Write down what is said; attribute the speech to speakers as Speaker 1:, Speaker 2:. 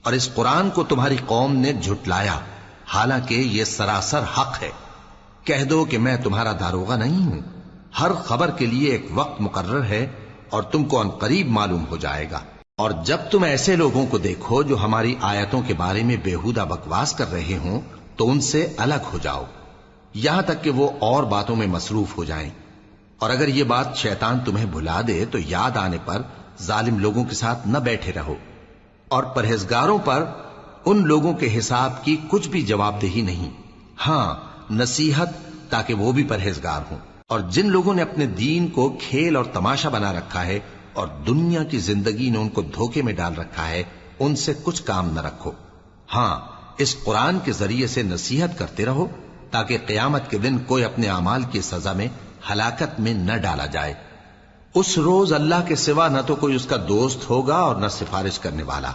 Speaker 1: और इस कुरान को तुम्हारी कौम ने झुटलाया, हालांकि ये सरासर हक है। कह दो कि मैं तुम्हारा दारोगा नहीं हूं। हर खबर के लिए एक वक्त मुकर्रर है और तुमको अनकरीब मालूम हो जाएगा। और जब तुम ऐसे लोगों को देखो जो हमारी आयतों के बारे में बेहुदा बकवास कर रहे हों, तो उनसे अलग हो जाओ, यहां तक कि वो और बातों में मसरूफ हो जाएं। और अगर ये बात शैतान तुम्हें भुला दे तो याद आने पर जालिम लोगों के साथ न बैठे रहो। और परहेजगारों पर उन लोगों के हिसाब की कुछ भी जवाबदेही नहीं। हां, नसीहत, ताकि वो भी परहेजगार हों। और जिन लोगों ने अपने दीन को खेल और तमाशा बना रखा है और दुनिया की जिंदगी ने उनको धोखे में डाल रखा है, उनसे कुछ काम न रखो। हां, इस कुरान के जरिए से नसीहत करते रहो, ताकि क़यामत के दिन कोई अपने अमाल की सजा में हलाकत में न डाला जाए। उस रोज अल्लाह के सिवा न तो कोई उसका दोस्त होगा और न सिफारिश करने वाला।